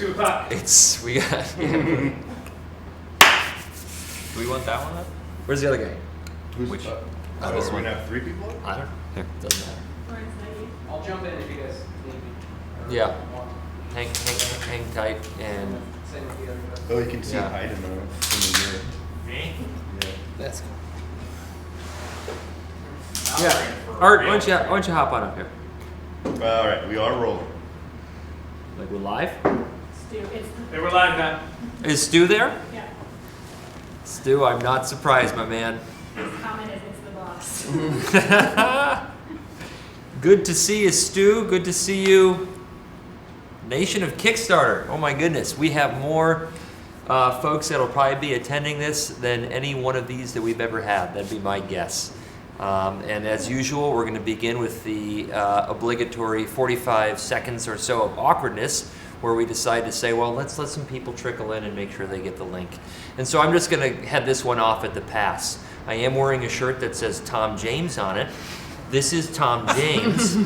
2 o'clock. We got. Yeah. Do we want that one up? Where's the other guy? Which? This we're one. gonna have 3 people? I don't know. Here, doesn't matter. I'll jump in if you guys need me. Or Yeah. want. Hang tight and. Same with the other guys. Oh, you can see Yeah. height in the mirror. Me? Yeah. That's cool. Yeah. Art, why don't you hop on up here? All right, we are rolling. Like we're live? They were live now. Is Stu there? Yeah. Stu, I'm not surprised, my man. His comment is it's the boss. Good to see you, Stu. Good to see you. Nation of Kickstarter. Oh my goodness. We have more folks that'll probably be attending this than any one of these that we've ever had. That'd be my guess. And as usual, we're going to begin with the obligatory 45 seconds or so of awkwardness, where we decide to say, well, let's let some people trickle in and make sure they get the link. And so I'm just going to head this one off at the pass. I am wearing a shirt that says Tom James on it. This is Tom James.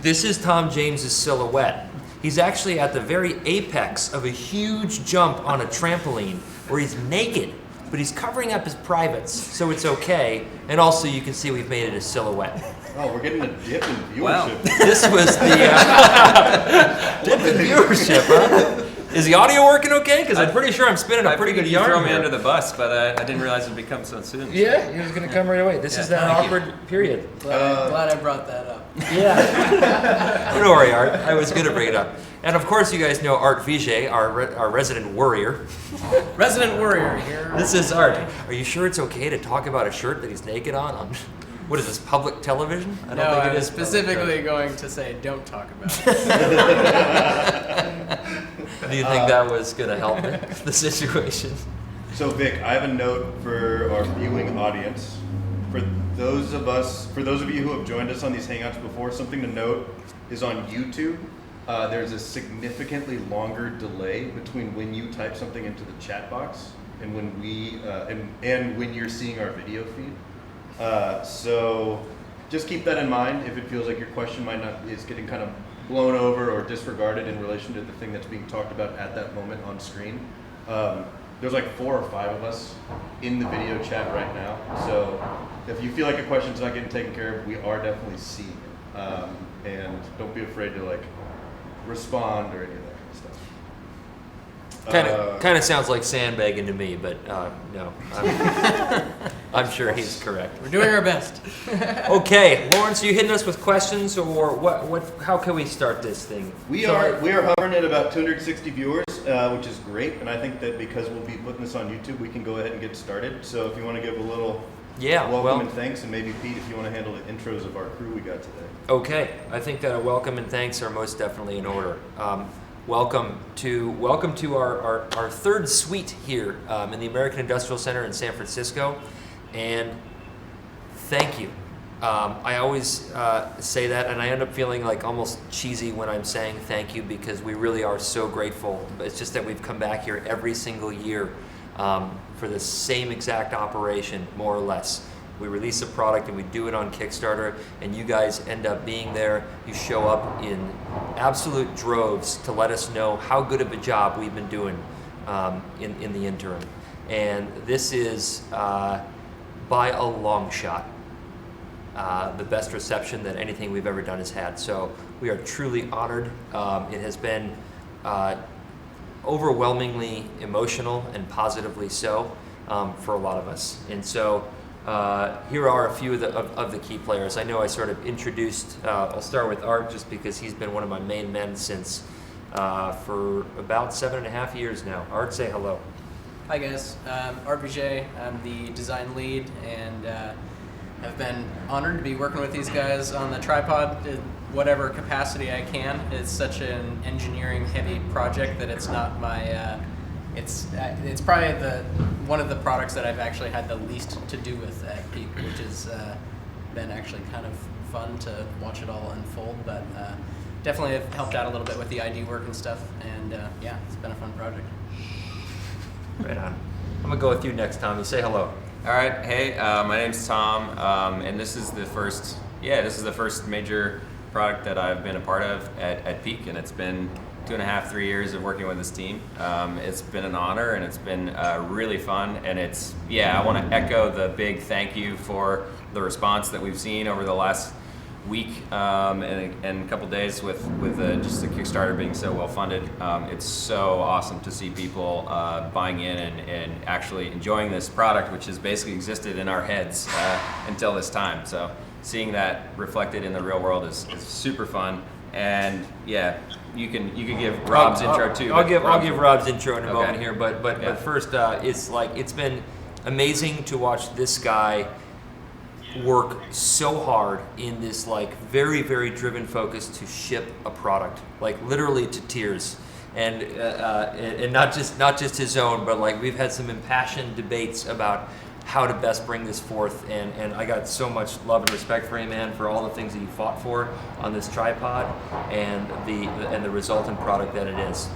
This is Tom James's silhouette. He's actually at the very apex of a huge jump on a trampoline where he's naked, but he's covering up his privates, so it's okay. And also you can see we've made it a silhouette. Oh, we're getting a dip in viewership. Wow. This was the dip in viewership, huh? Is the audio working okay? Because I'm pretty sure I'm spinning a pretty good yarn throw me here. under the bus, but I didn't realize it'd become so soon. Yeah, he was going to come right away. This is that thank you. awkward period. Glad I brought that up. Yeah. Don't worry, Art. I was going to bring it up. And of course, you guys know Art Vijay, our resident worrier. Resident Warrior here. This is Art. Are you sure it's okay to talk about a shirt that he's naked on what is this, public television? I No, I was public specifically going to say don't talk about it. Do you think that was going to help the situation? So Vic, I have a note for our viewing audience. For those of you who have joined us on these Hangouts before, something to note is on YouTube, there's a significantly longer delay between when you type something into the chat box and when and when you're seeing our video feed. So just keep that in mind if it feels like your question is getting kind of blown over or disregarded in relation to the thing that's being talked about at that moment on screen. There's like 4 or 5 of us in the video chat right now. So if you feel like a question's not getting taken care of, we are definitely seeing it. And don't be afraid to like respond or any of that kind of stuff. Kind of sounds like sandbagging to me, but no, I'm sure he's correct. We're doing our best. Okay, Lawrence, are you hitting us with questions, or what? How can we start this thing? We are hovering at about 260 viewers, which is great, and I think that because we'll be putting this on YouTube, we can go ahead and get started. So if you want to give a little welcome and thanks, and maybe Pete, if you want to handle the intros of our crew we got today. Okay, I think that a welcome and thanks are most definitely in order. Welcome to our third suite here in the American Industrial Center in San Francisco, and thank you. I always say that, and I end up feeling like almost cheesy when I'm saying thank you, because we really are so grateful. It's just that we've come back here every single year for the same exact operation, more or less. We release a product and we do it on Kickstarter, and you guys end up being there. You show up in absolute droves to let us know how good of a job we've been doing in the interim. And this is, by a long shot, the best reception that anything we've ever done has had. So we are truly honored. It has been overwhelmingly emotional and positively so for a lot of us. And so here are a few of the key players. I know I sort of introduced, I'll start with Art just because he's been one of my main men since for about 7.5 years now. Art, say hello. Hi guys, Art Vijay. I'm the design lead, and I've been honored to be working with these guys on the tripod in whatever capacity I can. It's such an engineering heavy project that it's not my it's probably one of the products that I've actually had the least to do with at Peak, which has been actually kind of fun to watch it all unfold, but definitely have helped out a little bit with the ID work and stuff, and yeah, it's been a fun project. Right on. I'm gonna go with you next, Tommy. Say hello. All right, hey, my name's Tom, and this is the first major product that I've been a part of at Peak, and it's been 2.5, 3 years of working with this team. It's been an honor, and it's been really fun. And it's, I want to echo the big thank you for the response that we've seen over the last week and a couple days with just the Kickstarter being so well funded. It's so awesome to see people buying in and actually enjoying this product, which has basically existed in our heads until this time. So seeing that reflected in the real world is super fun. And you can give Rob's intro too. I'll give Rob's intro in a Okay. moment here, but first, it's been amazing to watch this guy work so hard in this very, very driven focus to ship a product, literally to tears, and not just his own, but we've had some impassioned debates about how to best bring this forth, and I got so much love and respect for him, man, for all the things that you fought for on this tripod and the resultant product that it is.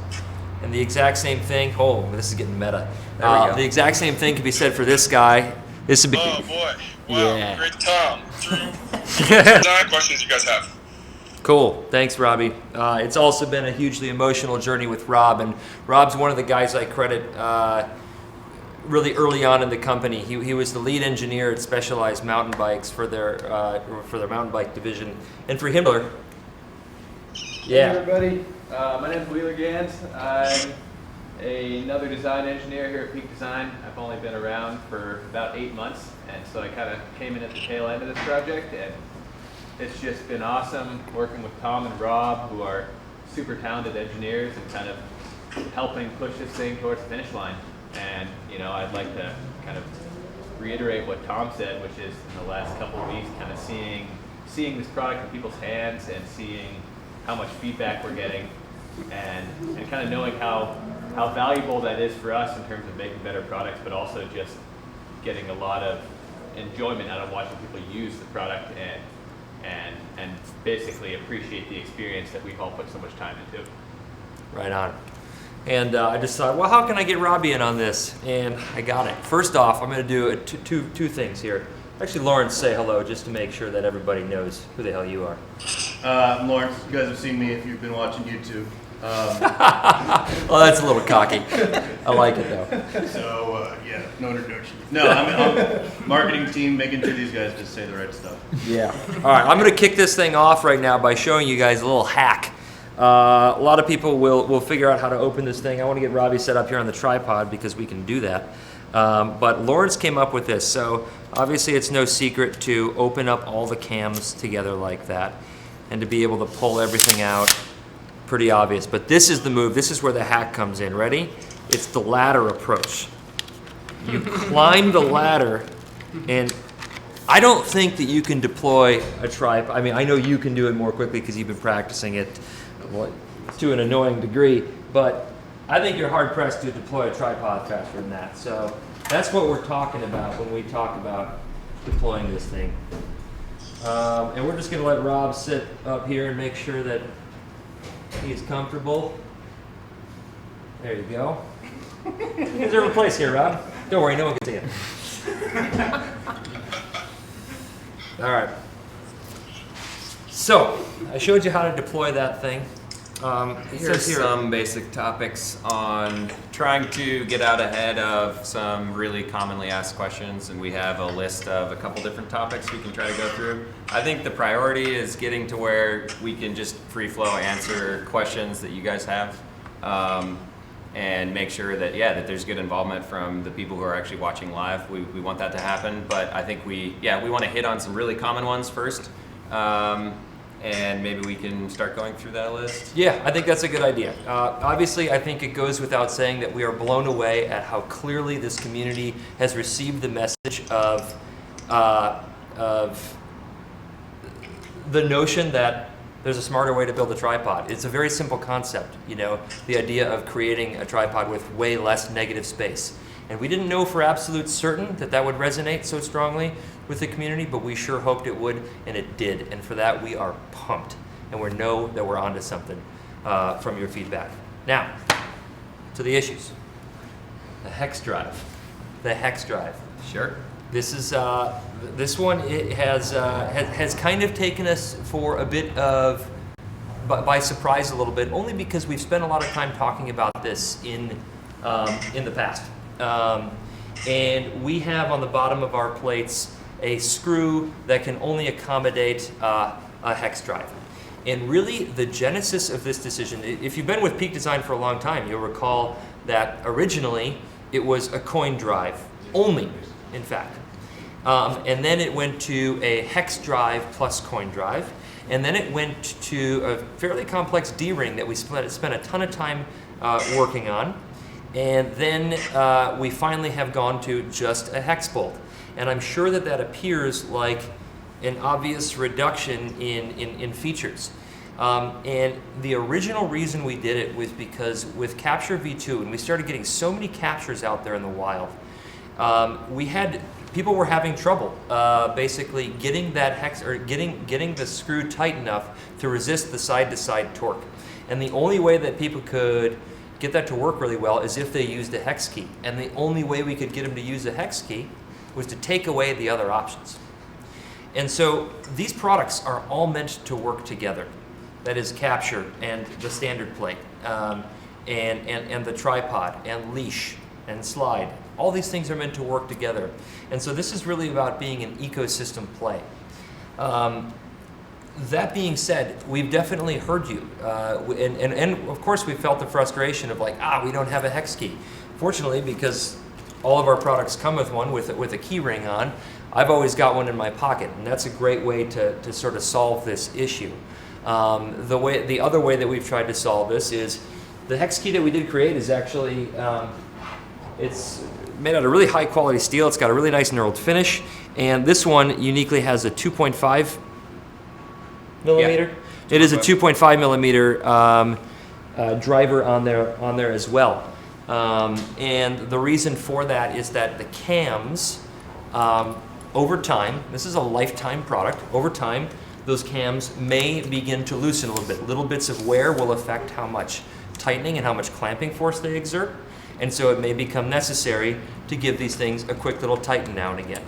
And the exact same thing, this is getting meta. There we go. The exact same thing can be said for this guy. This would be Oh boy. Wow. Yeah. Great Tom. Design questions you guys have. Cool. Thanks, Robbie. It's also been a hugely emotional journey with Rob, and Rob's one of the guys I credit really early on in the company. He was the lead engineer at Specialized Mountain Bikes for their mountain bike division, and for Himmler. Hey everybody, my name is Wheeler Gans. I'm another design engineer here at Peak Design. I've only been around for about 8 months, and so I kind of came in at the tail end of this project, and it's just been awesome working with Tom and Rob, who are super talented engineers, and kind of helping push this thing towards the finish line. And I'd like to kind of reiterate what Tom said, which is in the last couple of weeks, kind of seeing this product in people's hands and seeing how much feedback we're getting, and kind of knowing how valuable that is for us in terms of making better products, but also just getting a lot of enjoyment out of watching people use the product and basically appreciate the experience that we've all put so much time into. Right on. And I just thought, well, how can I get Robbie in on this? And I got it. First off, I'm going to do two things here. Actually, Lawrence, say hello just to make sure that everybody knows who the hell you are. I'm Lawrence. You guys have seen me if you've been watching YouTube. Well, that's a little cocky. I like it though. So no introduction. No, I'm marketing team, making sure these guys just say the right stuff. Yeah. All right, I'm going to kick this thing off right now by showing you guys a little hack. A lot of people will figure out how to open this thing. I want to get Robbie set up here on the tripod because we can do that. But Lawrence came up with this. So obviously it's no secret to open up all the cams together like that and to be able to pull everything out. Pretty obvious. But this is the move. This is where the hack comes in. Ready? It's the ladder approach. You climb the ladder, and I don't think that you can deploy a tripod. I mean, I know you can do it more quickly because you've been practicing it to an annoying degree, but I think you're hard pressed to deploy a tripod faster than that. So that's what we're talking about when we talk about deploying this thing. And we're just going to let Rob sit up here and make sure that he's comfortable. There you go. You deserve a place here, Rob. Don't worry, no one can see it. All right. So, I showed you how to deploy that thing. Here's some basic topics on trying to get out ahead of some really commonly asked questions, and we have a list of a couple different topics we can try to go through. I think the priority is getting to where we can just free flow answer questions that you guys have, and make sure that that there's good involvement from the people who are actually watching live. We want that to happen, but I think we want to hit on some really common ones first. And maybe we can start going through that list. Yeah, I think that's a good idea. Obviously, I think it goes without saying that we are blown away at how clearly this community has received the message of the notion that there's a smarter way to build a tripod. It's a very simple concept, the idea of creating a tripod with way less negative space. And we didn't know for absolute certain that would resonate so strongly with the community, but we sure hoped it would, and it did. And for that, we are pumped. And we know that we're onto something from your feedback. Now, to the issues. The hex-drive. The hex-drive. Sure. This one it has kind of taken us for a bit of by surprise a little bit, only because we've spent a lot of time talking about this in the past. And we have on the bottom of our plates a screw that can only accommodate a hex drive. And really the genesis of this decision, if you've been with Peak Design for a long time, you'll recall that originally it was a coin drive only, in fact. And then it went to a hex drive plus coin drive. And then it went to a fairly complex D-ring that we spent a ton of time working on. And then we finally have gone to just a hex bolt. And I'm sure that that appears like an obvious reduction in features. And the original reason we did it was because with Capture V2, and we started getting so many captures out there in the wild, people were having trouble basically getting that hex or getting the screw tight enough to resist the side-to-side torque. And the only way that people could get that to work really well is if they used a hex key. And the only way we could get them to use a hex key was to take away the other options. And so these products are all meant to work together. That is Capture and the standard plate, and the tripod and leash and slide. All these things are meant to work together. And so this is really about being an ecosystem play. That being said, we've definitely heard you. And of course we felt the frustration of like, we don't have a hex key. Fortunately, because all of our products come with one with a key ring on, I've always got one in my pocket, and that's a great way to sort of solve this issue. The other way that we've tried to solve this is the hex key that we did create is actually, it's made out of really high quality steel. It's got a really nice knurled finish, and this one uniquely has a 2.5 millimeter. Yeah, it is a 2.5 millimeter driver on there as well. And the reason for that is that the cams, over time, this is a lifetime product, over time, those cams may begin to loosen a little bit. Little bits of wear will affect how much tightening and how much clamping force they exert. And so it may become necessary to give these things a quick little tighten now and again.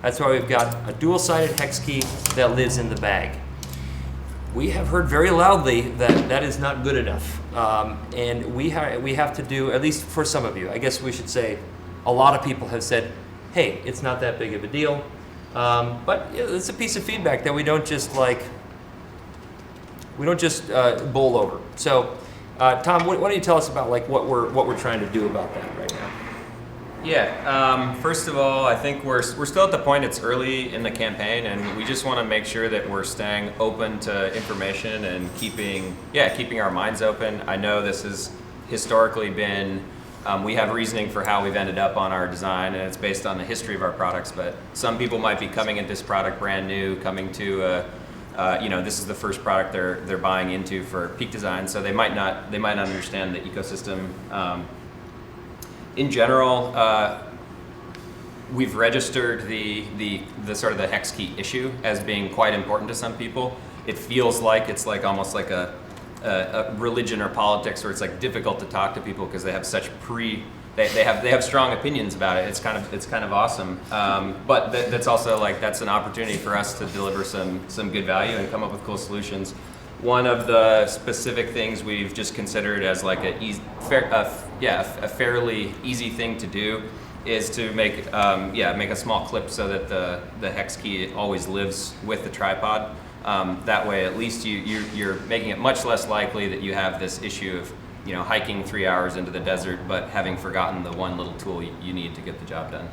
That's why we've got a dual-sided hex key that lives in the bag. We have heard very loudly that that is not good enough. And we have to do, at least for some of you, I guess we should say, a lot of people have said, hey, it's not that big of a deal. But it's a piece of feedback that we don't just bowl over. So, Tom, why don't you tell us about like what we're trying to do about that right now? Yeah. First of all, I think we're still at the point. It's early in the campaign, and we just want to make sure that we're staying open to information and keeping our minds open. I know this has historically been. We have reasoning for how we've ended up on our design, and it's based on the history of our products. But some people might be coming at this product brand new, coming to this is the first product they're buying into for Peak Design, so they might not understand the ecosystem. In general, we've registered the sort of the hex key issue as being quite important to some people. It feels like it's like almost like a religion or politics where it's like difficult to talk to people because they have such they have strong opinions about it. It's kind of awesome, but that's also like that's an opportunity for us to deliver some good value and come up with cool solutions. One of the specific things we've just considered as like a fairly easy thing to do is to make a small clip so that the hex key always lives with the tripod. That way, at least you're making it much less likely that you have this issue of hiking 3 hours into the desert, but having forgotten the one little tool you need to get the job done.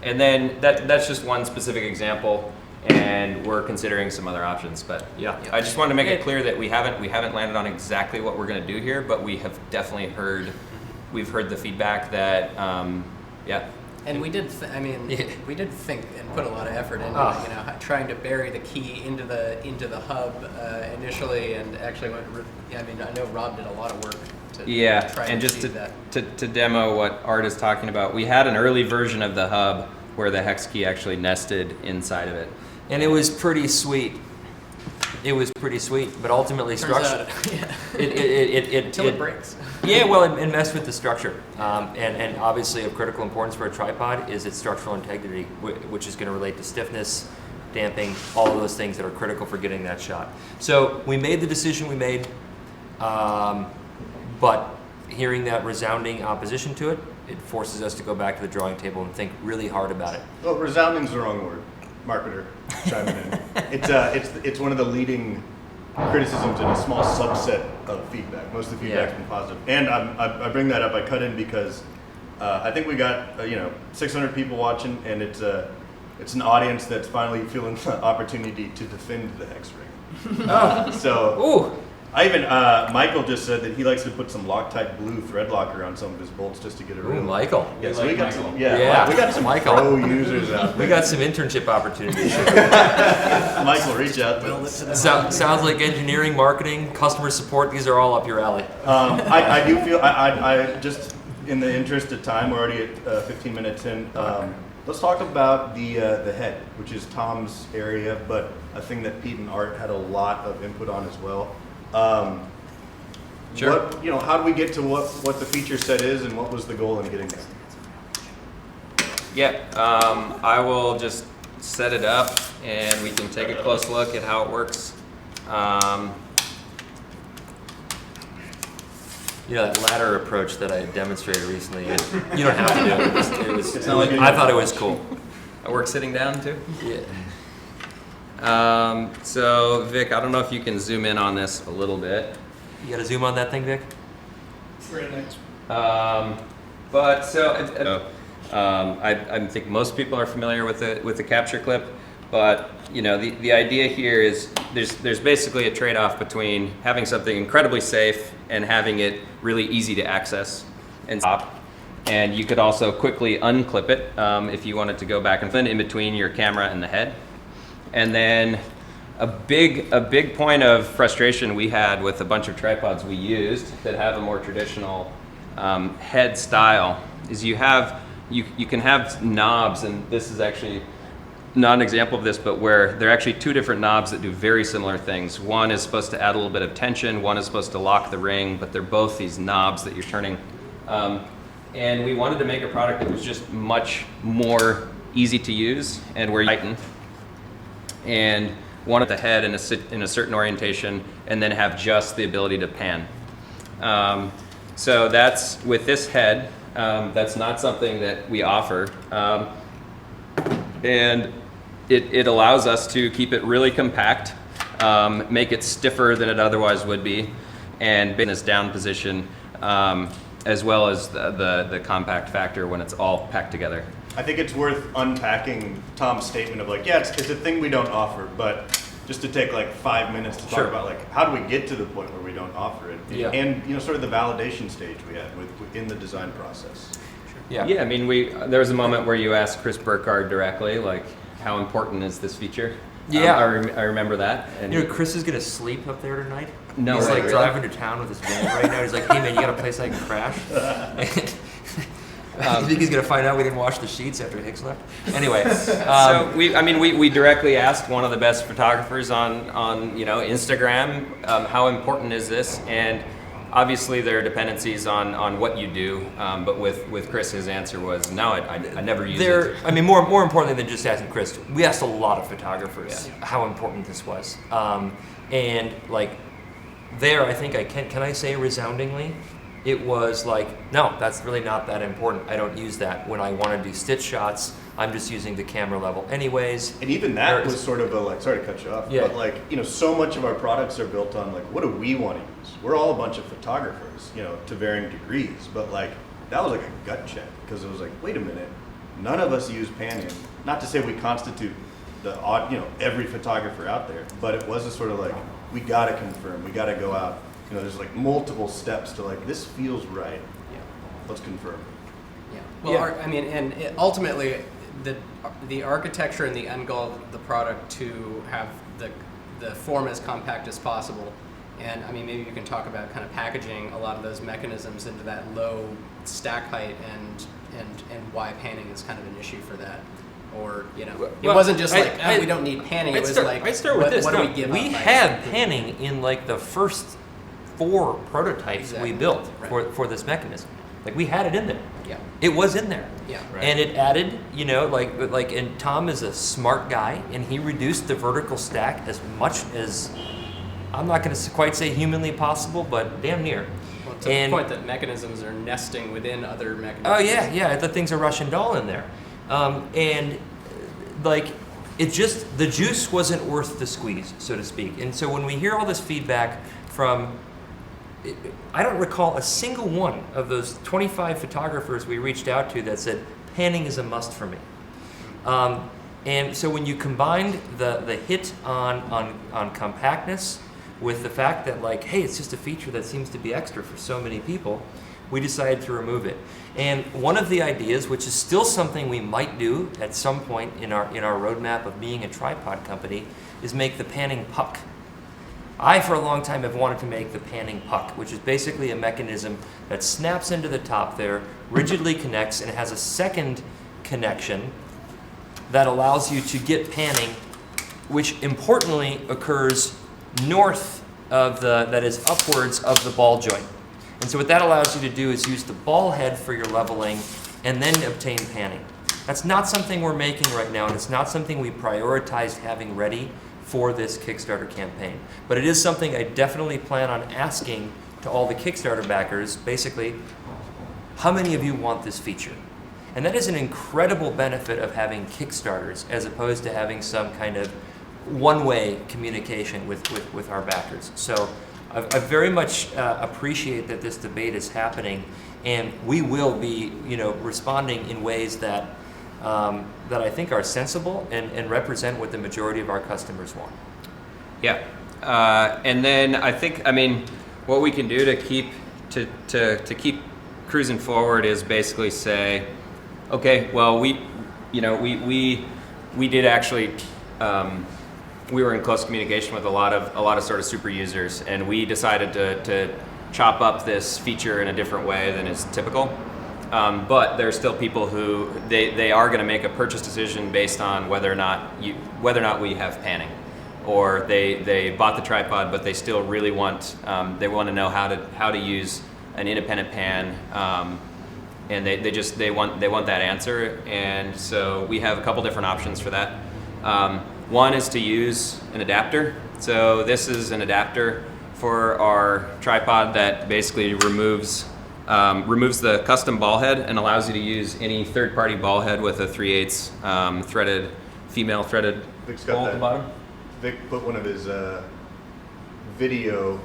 And then that's just one specific example, and we're considering some other options. But I just wanted to make it clear that we haven't landed on exactly what we're going to do here, but we have definitely heard the feedback that And we did we did think and put a lot of effort into trying to bury the key into the hub initially, and actually I know Rob did a lot of work to try and just to demo what Art is talking about. We had an early version of the hub where the hex key actually nested inside of it. And it was pretty sweet. it was pretty sweet, but ultimately structure. Until it breaks. Yeah, well, it messed with the structure, and obviously of critical importance for a tripod is its structural integrity, which is going to relate to stiffness, damping, all of those things that are critical for getting that shot. So we made the decision we made, but hearing that resounding opposition to it, it forces us to go back to the drawing table and think really hard about it. Well, resounding's the wrong word. Marketer chiming in. It's one of the leading criticisms in a small subset of feedback. Most of the feedback's been positive. And I bring that up. I cut in because I think we got 600 people watching, and it's an audience that's finally feeling the opportunity to defend the hex ring. So. Ooh. Michael just said that he likes to put some Loctite blue thread locker on some of his bolts just to get it Ooh, real. Michael. Yeah, so like we got Michael. some. Yeah, Yeah, we got some Michael. pro users out there. We got some internship opportunities. Michael, reach out to us. Sounds like engineering, marketing, customer support. These are all up your alley. I do feel I just in the interest of time, we're already at 15 minutes in. Let's talk about the head, which is Tom's area, but a thing that Pete and Art had a lot of input on as well. Sure. How do we get to what the feature set is, and what was the goal in getting there? Yeah, I will just set it up, and we can take a close look at how it works. That ladder approach that I demonstrated recently, you don't have to do it. like I thought it was cool. I work sitting down too. Yeah. So Vic, I don't know if you can zoom in on this a little bit. You got to zoom on that thing, Vic? I think most people are familiar with the capture clip, but the idea here is there's basically a trade-off between having something incredibly safe and having it really easy to access and stop. And you could also quickly unclip it if you wanted to go back and forth in between your camera and the head. And then a big point of frustration we had with a bunch of tripods we used that have a more traditional head style is you can have knobs, and this is actually not an example of this, but where there are actually two different knobs that do very similar things. One is supposed to add a little bit of tension, one is supposed to lock the ring, but they're both these knobs that you're turning. And we wanted to make a product that was just much more easy to use and where you tighten. And wanted the head in a certain orientation, and then have just the ability to pan. So that's with this head. That's not something that we offer, and it allows us to keep it really compact, make it stiffer than it otherwise would be, and in its down position, as well as the compact factor when it's all packed together. I think it's worth unpacking Tom's statement of it's a thing we don't offer, but just to take 5 minutes to talk about how do we get to the point where we don't offer it, and sort of the validation stage we had within the design process. Yeah. Yeah, I mean, there was a moment where you asked Chris Burkhardt directly, how important is this feature? Yeah. I remember that. And Chris is gonna sleep up there tonight. No He's way, really? driving to town with his van right now. He's like, "Hey man, you got a place I can crash?" You think he's gonna find out we didn't wash the sheets after Hicks left? Anyway, so we directly asked one of the best photographers on Instagram, how important is this? And obviously there are dependencies on what you do, but with Chris, his answer was no, I never use it. I mean, more importantly than just asking Chris, we asked a lot of photographers how important this was, and there, I think can I say resoundingly, it was no, that's really not that important. I don't use that when I want to do stitch shots. I'm just using the camera level anyways. And even that was sort of sorry to cut you off, but so much of our products are built on what do we want to use? We're all a bunch of photographers, to varying degrees, but that was a gut check, because it was wait a minute, none of us use panning. Not to say we constitute the odd, every photographer out there, but it was a sort of we got to confirm, we got to go out. There's multiple steps to this feels right. Yeah. Let's confirm. Yeah. Well, ultimately, the architecture and the end goal of the product to have the form as compact as possible, and maybe you can talk about kind of packaging a lot of those mechanisms into that low stack height and why panning is kind of an issue for that. or it Well, wasn't just I- we don't need panning. It I'd was start, like, I'd start with this. what do No, we give we up by had including- panning in like the first 4 prototypes Exactly. we built Right. for this mechanism. Like we had it in there. Yeah. It was in there. Yeah. Right. And it added, and Tom is a smart guy, and he reduced the vertical stack as much as, I'm not going to quite say humanly possible, but damn near. Well, to the point that mechanisms are nesting within other mechanisms. Oh yeah, the thing's a Russian doll in there, and like the juice wasn't worth the squeeze, so to speak. And so when we hear all this feedback from, I don't recall a single one of those 25 photographers we reached out to that said panning is a must for me. And so when you combined the hit on compactness with the fact that like, hey, it's just a feature that seems to be extra for so many people, we decided to remove it. And one of the ideas, which is still something we might do at some point in our roadmap of being a tripod company, is make the panning puck. I, for a long time, have wanted to make the panning puck, which is basically a mechanism that snaps into the top there, rigidly connects, and has a second connection that allows you to get panning, which importantly occurs north of that is upwards of the ball joint. And so what that allows you to do is use the ball head for your leveling and then obtain panning. That's not something we're making right now, and it's not something we prioritized having ready for this Kickstarter campaign. But it is something I definitely plan on asking to all the Kickstarter backers, basically, how many of you want this feature? And that is an incredible benefit of having Kickstarters as opposed to having some kind of one-way communication with our backers. So I very much appreciate that this debate is happening, and we will be responding in ways that that I think are sensible and represent what the majority of our customers want. Yeah, and then I think, what we can do to keep keep cruising forward is basically say, okay, well, we did actually, we were in close communication with a lot of sort of super users, and we decided to chop up this feature in a different way than is typical. But there's still people who they are going to make a purchase decision based on whether or not we have panning, or they bought the tripod but they still really want they want to know how to use an independent pan, and they want that answer. And so we have a couple different options for that. One is to use an adapter. So this is an adapter for our tripod that basically removes the custom ball head and allows you to use any third-party ball head with a 3/8 threaded, female threaded Vic's got hole at that. the bottom. Vic put one of his video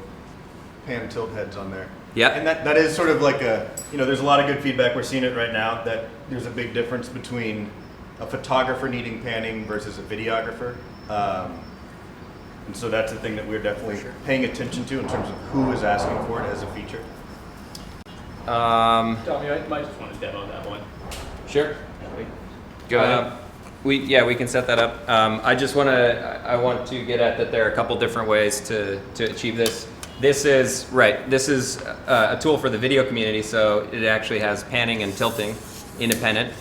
pan tilt heads on there. Yeah. And that is sort of like there's a lot of good feedback. We're seeing it right now that there's a big difference between a photographer needing panning versus a videographer. And so that's the thing that we're definitely paying attention to in terms of who is asking for it as a feature. Tom, you might just want to demo that one. Sure. Go ahead. We can set that up. I want to get at that there are a couple different ways to achieve this. This is a tool for the video community, so it actually has panning and tilting independent.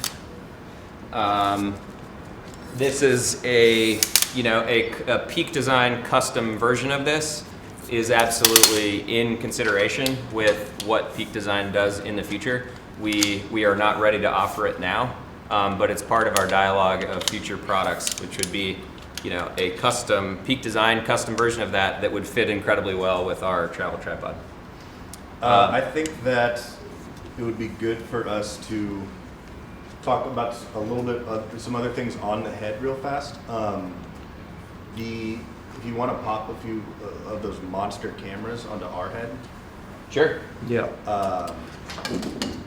This is a Peak Design custom version of this is absolutely in consideration with what Peak Design does in the future. We are not ready to offer it now, but it's part of our dialogue of future products, which would be a custom Peak Design custom version of that would fit incredibly well with our travel tripod. I think that it would be good for us to talk about a little bit of some other things on the head real fast. If you want to pop a few of those monster cameras onto our head. Sure. Yeah.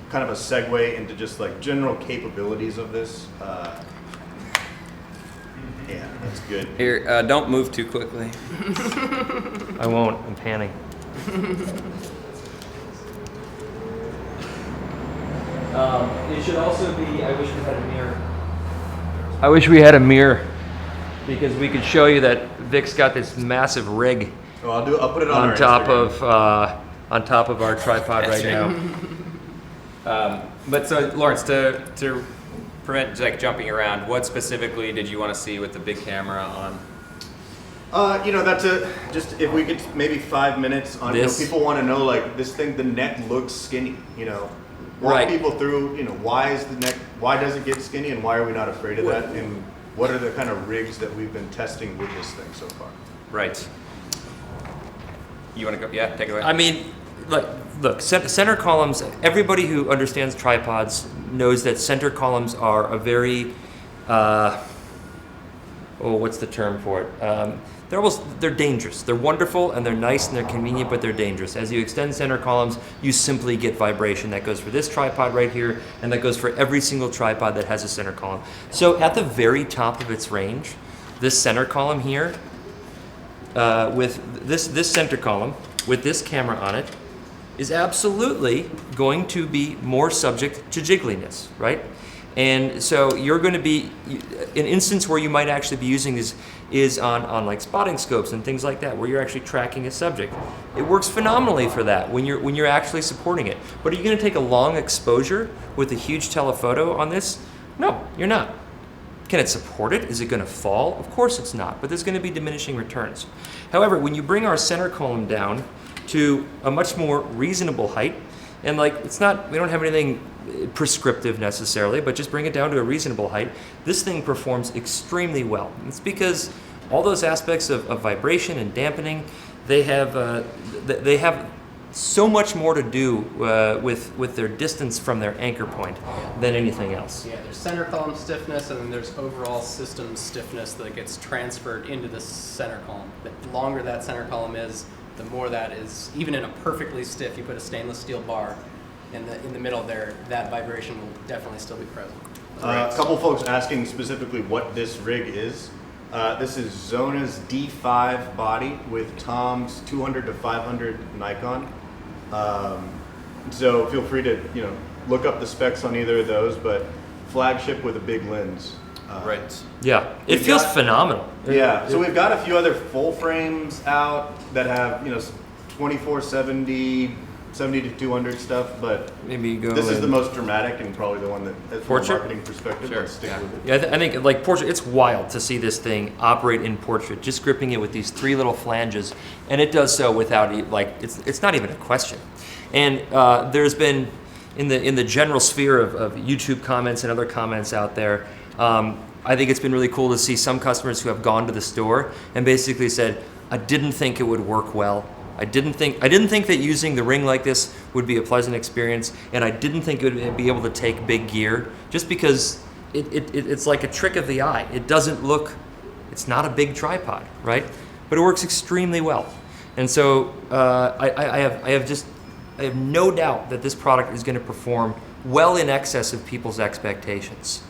Kind of a segue into just like general capabilities of this. Yeah, that's good. Here, don't move too quickly. I won't. I'm panning. It should also be, I wish we had a mirror. I wish we had a mirror because we could show you that Vic's got this massive rig Oh, I'll put it on our top Instagram. on top of our tripod right now. But so Lawrence, to prevent like jumping around, what specifically did you want to see with the big camera on? That's just if we could maybe 5 minutes on, This? people want to know, like, this thing, the neck looks skinny, walk Right. people through, why does it get skinny and why are we not afraid of that? And what are the kind of rigs that we've been testing with this thing so far? Right. You want to go? Yeah, take it away. I mean, look, center columns, everybody who understands tripods knows that center columns are a very, what's the term for it? They're dangerous. They're wonderful and they're nice and they're convenient, but they're dangerous. As you extend center columns, you simply get vibration. That goes for this tripod right here, and that goes for every single tripod that has a center column. So at the very top of its range, this center column here, with this center column, with this camera on it, is absolutely going to be more subject to jiggliness, right? And so you're going to be, an instance where you might actually be using this is on like spotting scopes and things like that, where you're actually tracking a subject. It works phenomenally for that when you're actually supporting it. But are you going to take a long exposure with a huge telephoto on this? No, you're not. Can it support it? Is it going to fall? Of course it's not, but there's going to be diminishing returns. However, when you bring our center column down to a much more reasonable height, and we don't have anything prescriptive necessarily, but just bring it down to a reasonable height, this thing performs extremely well. It's because all those aspects of vibration and dampening, they have so much more to do with their distance from their anchor point than anything else. Yeah, there's center column stiffness, and then there's overall system stiffness that gets transferred into the center column. The longer that center column is, the more that is, even in a perfectly stiff, you put a stainless steel bar in the middle there, that vibration will definitely still be present. A couple folks asking specifically what this rig is. This is Zona's D5 body with Tom's 200 to 500 Nikon. So feel free to look up the specs on either of those, but flagship with a big lens. Right. Yeah, it feels phenomenal. Yeah, so we've got a few other full frames out that have 2470, 70 to 200 stuff, but Maybe go. this is the most dramatic and probably the one that, from a Portrait? marketing perspective, Sure, let's stick yeah. with it. Yeah, I think like portrait, it's wild to see this thing operate in portrait, just gripping it with these three little flanges, and it does so without it's not even a question. And there's been in the general sphere of YouTube comments and other comments out there. I think it's been really cool to see some customers who have gone to the store and basically said, "I didn't think it would work well. I didn't think that using the ring like this would be a pleasant experience, and I didn't think it would be able to take big gear, just because it's like a trick of the eye. It doesn't look, it's not a big tripod, right? But it works extremely well, and so I have no doubt that this product is going to perform well in excess of people's expectations.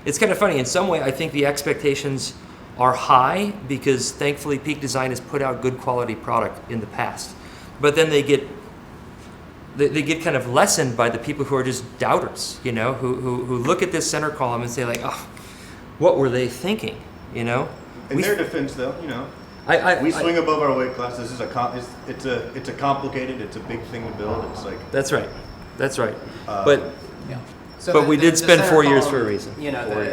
It's kind of funny in some way. I think the expectations are high because thankfully Peak Design has put out good quality product in the past, but then they get kind of lessened by the people who are just doubters, who look at this center column and say like, oh, what were they thinking, In their defense, though, we swing above our weight class. This is it's a complicated, it's a big thing to build. It's like That's right. But Yeah. So But we did spend center 4 years column, for a reason.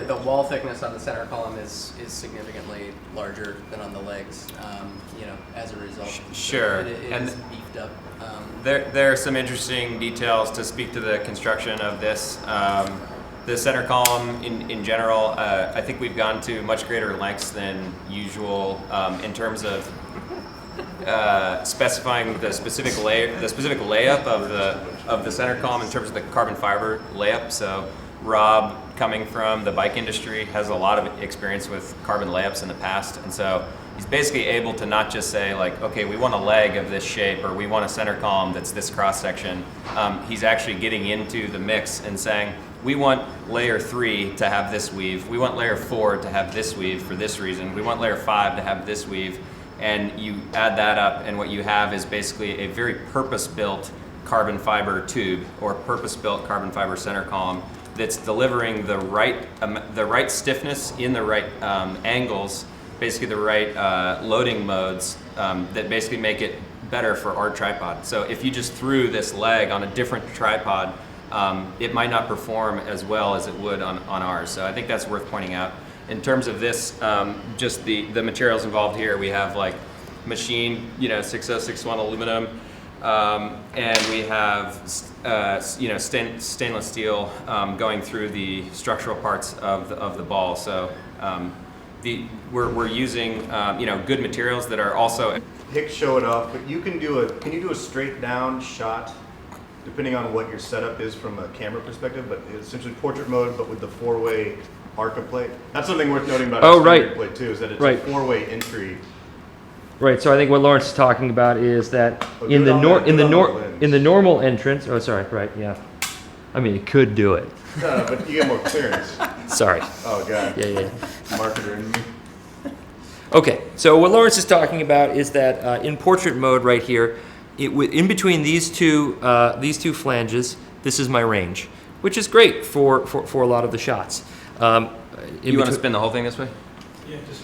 The wall thickness on the center column is significantly larger than on the legs. As a result, Sure. it And is beefed up. There are some interesting details to speak to the construction of this. The center column in general, I think we've gone to much greater lengths than usual in terms of specifying the specific layup of the center column in terms of the carbon fiber layup. So Rob, coming from the bike industry, has a lot of experience with carbon layups in the past, and so he's basically able to not just say like, okay, we want a leg of this shape or we want a center column that's this cross section. He's actually getting into the mix and saying, we want layer 3 to have this weave. We want layer 4 to have this weave for this reason. We want layer 5 to have this weave. And you add that up, and what you have is basically a very purpose-built carbon fiber tube or purpose-built carbon fiber center column that's delivering the right stiffness in the right angles, basically the right loading modes that basically make it better for our tripod. So if you just threw this leg on a different tripod, it might not perform as well as it would on ours. So I think that's worth pointing out. In terms of this, just the materials involved here, we have like machined, 6061 aluminum, and we have stainless steel going through the structural parts of the ball. So we're using good materials that are also. Hicks show it off, but can you do a straight down shot, depending on what your setup is from a camera perspective, but it's essentially portrait mode, but with the 4-way ARCA plate. That's something worth noting about Oh, a right. standard plate too, is that it's Right. a 4-way entry. Right. So I think what Lawrence is talking about is that Oh, in do it the on nor the- in do the it on nor the lens. in the normal entrance. Oh, sorry. Right. Yeah. I mean, it could do it. No, but you get more clearance. Sorry. Oh god. Yeah. Marketer in me. Okay, so what Lawrence is talking about is that in portrait mode right here, in between these two flanges, this is my range, which is great for a lot of the shots. You want to spin the whole thing this way?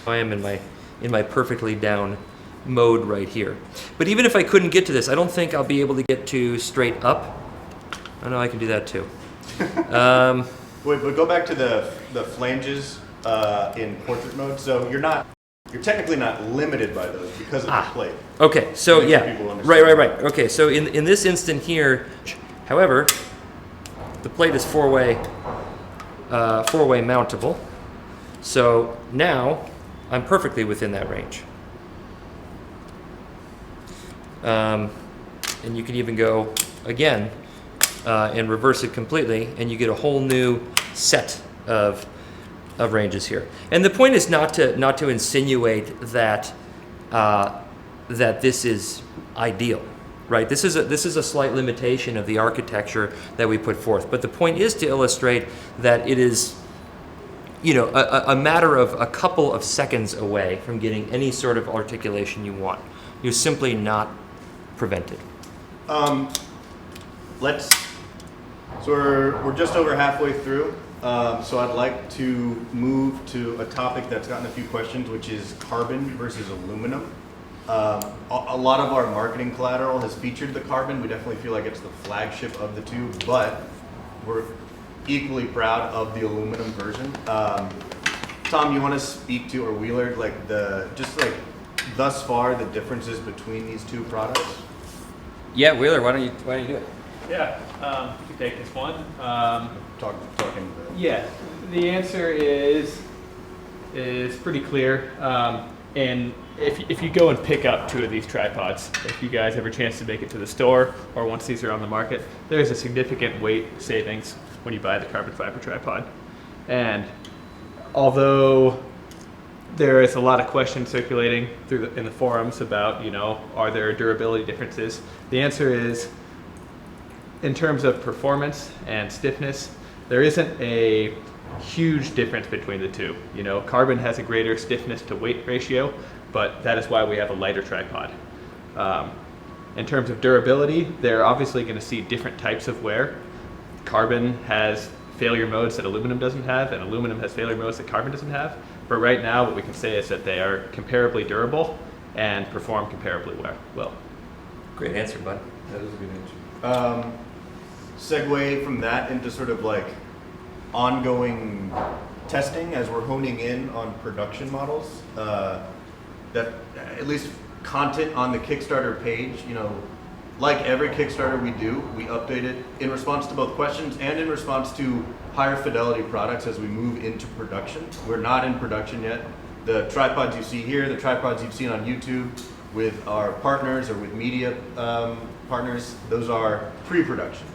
I am in my perfectly down mode right here. But even if I couldn't get to this, I don't think I'll be able to get to straight up. I know I can do that too. Wait, but go back to the flanges in portrait mode. So you're technically not limited by those because of the plate. Okay, so Make sure people understand. right. Okay, so in this instant here, however, the plate is four-way mountable. So now I'm perfectly within that range. And you can even go again and reverse it completely, and you get a whole new set of ranges here. And the point is not to insinuate that that this is ideal, right? This is a slight limitation of the architecture that we put forth. But the point is to illustrate that it is, a matter of a couple of seconds away from getting any sort of articulation you want. You're simply not prevented. So we're just over halfway through. So I'd like to move to a topic that's gotten a few questions, which is carbon versus aluminum. A lot of our marketing collateral has featured the carbon. We definitely feel like it's the flagship of the two, but we're equally proud of the aluminum version. Tom, you want to speak to, or Wheeler, thus far the differences between these two products? Yeah, Wheeler, why don't you do it? Yeah, you can take this one. Talking. Yeah, the answer is pretty clear. And if you go and pick up two of these tripods, if you guys have a chance to make it to the store or once these are on the market, there's a significant weight savings when you buy the carbon fiber tripod. And although there is a lot of questions circulating in the forums about, are there durability differences? The answer is, in terms of performance and stiffness, there isn't a huge difference between the two. Carbon has a greater stiffness to weight ratio, but that is why we have a lighter tripod. In terms of durability, they're obviously going to see different types of wear. Carbon has failure modes that aluminum doesn't have, and aluminum has failure modes that carbon doesn't have. But right now, what we can say is that they are comparably durable and perform comparably well. Great answer, bud. That is a good answer. Segue from that into sort of like ongoing testing as we're honing in on production models. That at least content on the Kickstarter page, like every Kickstarter we do, we update it in response to both questions and in response to higher fidelity products as we move into production. We're not in production yet. The tripods you see here, the tripods you've seen on YouTube with our partners or with media partners, those are pre-production.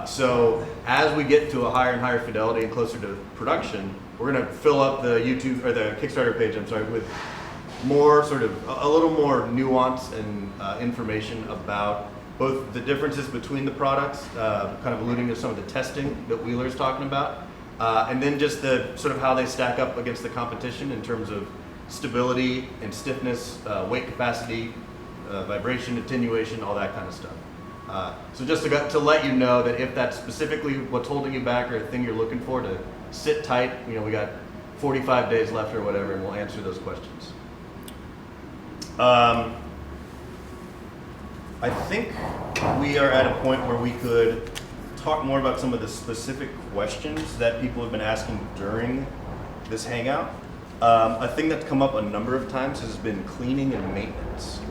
So as we get to a higher and higher fidelity and closer to production, we're going to fill up the YouTube or the Kickstarter page, with more sort of a little more nuance and information about both the differences between the products, kind of alluding to some of the testing that Wheeler's talking about, and then just the sort of how they stack up against the competition in terms of stability and stiffness, weight capacity, vibration, attenuation, all that kind of stuff. So just to let you know that if that's specifically what's holding you back or a thing you're looking for, to sit tight. We got 45 days left or whatever, and we'll answer those questions. I think we are at a point where we could talk more about some of the specific questions that people have been asking during this hangout. A thing that's come up a number of times has been cleaning and maintenance.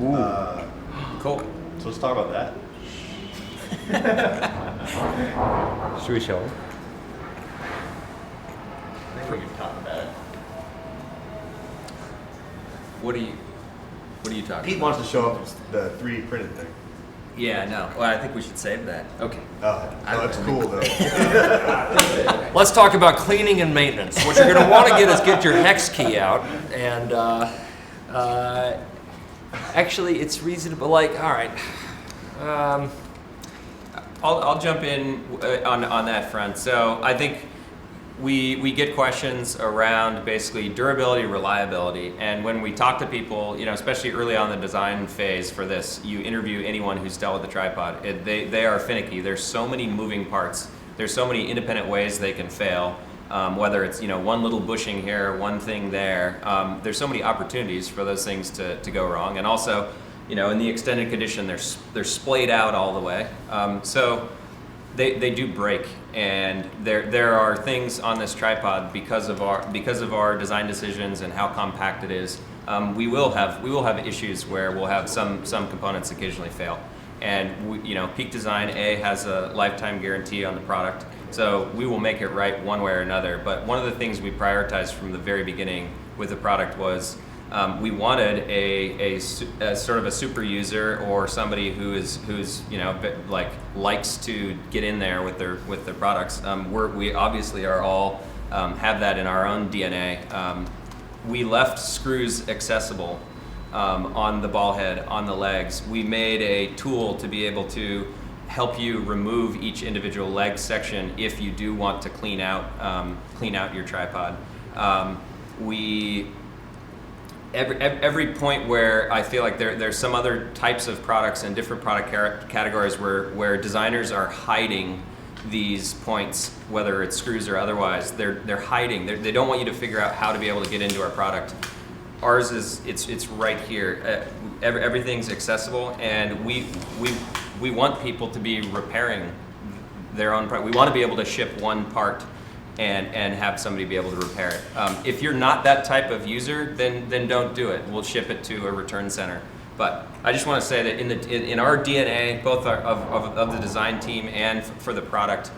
Cool. So let's talk about that. Should we show them? I think we can talk about it. What are you talking Pete about? wants to show up the 3D printed thing. Yeah, no. Well, I think we should save that. Okay. Oh, that's cool though. Let's talk about cleaning and maintenance. What you're going to want to get your hex key out, and actually, it's reasonable. Like, all right, I'll jump in on that front. So I think we get questions around basically durability, reliability, and when we talk to people, especially early on in the design phase for this, you interview anyone who's dealt with the tripod. They are finicky. There's so many moving parts. There's so many independent ways they can fail. Whether it's one little bushing here, one thing there. There's so many opportunities for those things to go wrong, and also, in the extended condition, they're splayed out all the way. So they do break, and there are things on this tripod because of our design decisions and how compact it is. We will have issues where we'll have some components occasionally fail, and Peak Design has a lifetime guarantee on the product, so we will make it right one way or another. But one of the things we prioritized from the very beginning with the product was we wanted a sort of a super user, or somebody who's likes to get in there with their products. We obviously are all have that in our own DNA. We left screws accessible on the ball head, on the legs. We made a tool to be able to help you remove each individual leg section if you do want to clean out your tripod. Every point where I feel like there's some other types of products and different product categories where designers are hiding these points, whether it's screws or otherwise, they're hiding. They don't want you to figure out how to be able to get into our product. Ours it's right here. Everything's accessible, and we want people to be repairing their own product. We want to be able to ship one part and have somebody be able to repair it. If you're not that type of user, then don't do it. We'll ship it to a return center. But I just want to say that in our DNA, both of the design team and for the product,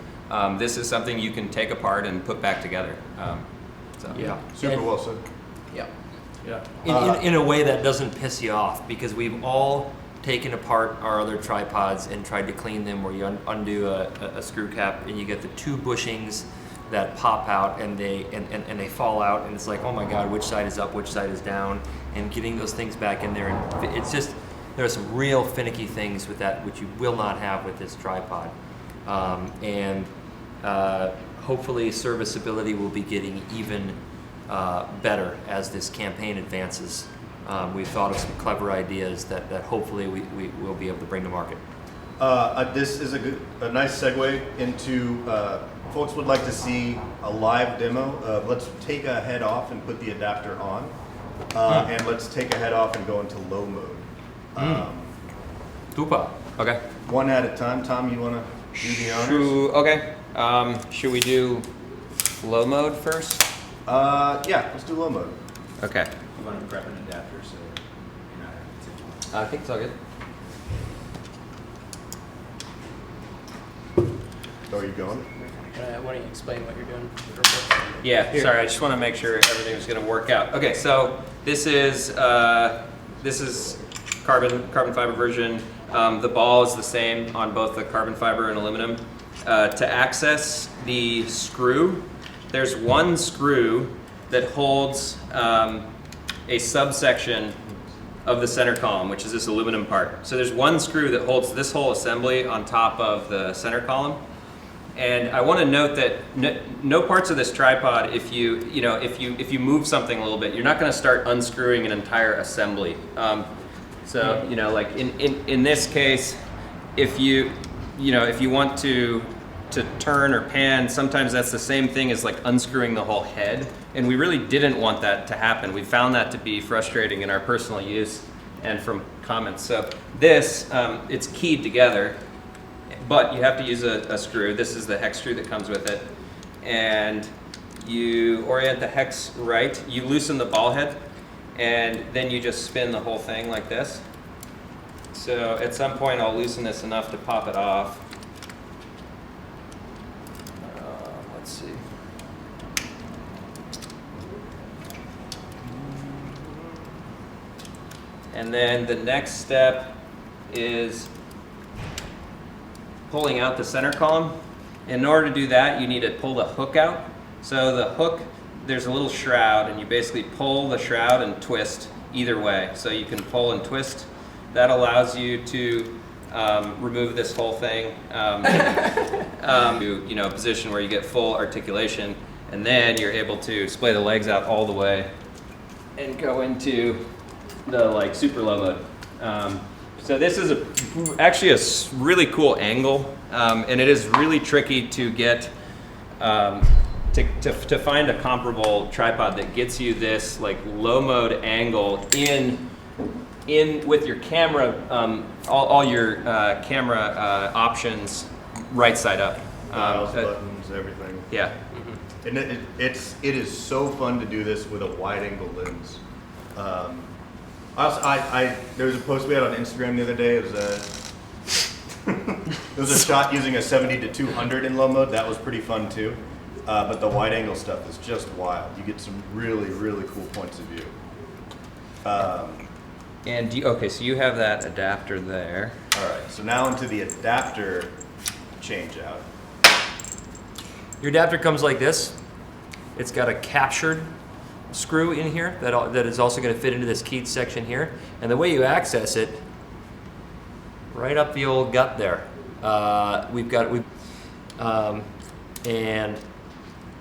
this is something you can take apart and put back together. yeah, Super well said. Yeah. Yeah. In a way that doesn't piss you off, because we've all taken apart our other tripods and tried to clean them, where you undo a screw cap and you get the two bushings that pop out, and they fall out, and it's like, oh my god, which side is up, which side is down, and getting those things back in there, and it's just, there are some real finicky things with that which you will not have with this tripod. Hopefully serviceability will be getting even better as this campaign advances. We've thought of some clever ideas that hopefully we will be able to bring to market. This is a nice segue into folks would like to see a live demo of, let's take a head off and put the adapter on, and let's take a head off and go into low mode. Tupa. Okay. One at a time. Tom, you want to do the honors? Okay. Should we do low mode first? Yeah, let's do low mode. Okay. You want to grab an adapter so you're not having to. I think it's all good. So are you going? Why don't you explain what you're doing? Yeah, sorry, I just want to make sure everything was going to work out. Okay, so this is carbon fiber version. The ball is the same on both the carbon fiber and aluminum. To access the screw, there's one screw that holds a subsection of the center column, which is this aluminum part. So there's one screw that holds this whole assembly on top of the center column. And I want to note that no parts of this tripod, if you move something a little bit, you're not going to start unscrewing an entire assembly. So like in this case, if you want to turn or pan, sometimes that's the same thing as like unscrewing the whole head, and we really didn't want that to happen. We found that to be frustrating in our personal use and from comments. So this, it's keyed together, but you have to use a screw. This is the hex screw that comes with it. And you orient the hex right, you loosen the ball head, and then you just spin the whole thing like this. So at some point I'll loosen this enough to pop it off. Let's see. And then the next step is pulling out the center column. In order to do that, you need to pull the hook out. So the hook, there's a little shroud, and you basically pull the shroud and twist either way. So you can pull and twist. That allows you to remove this whole thing to a position where you get full articulation, and then you're able to splay the legs out all the way and go into the super low mode. So this is actually a really cool angle, and it is really tricky to get to find a comparable tripod that gets you this low mode angle in with your camera, all your camera options right side up. Dials, buttons, everything. Yeah. And it is so fun to do this with a wide angle lens. There was a post we had on Instagram the other day. It was a shot using a 70 to 200 in low mode. That was pretty fun too. But the wide angle stuff is just wild. You get some really, really cool points of view. Okay, so you have that adapter there. All right, so now into the adapter change out. Your adapter comes like this. It's got a captured screw in here that is also going to fit into this keyed section here. And the way you access it, right up the old gut there. And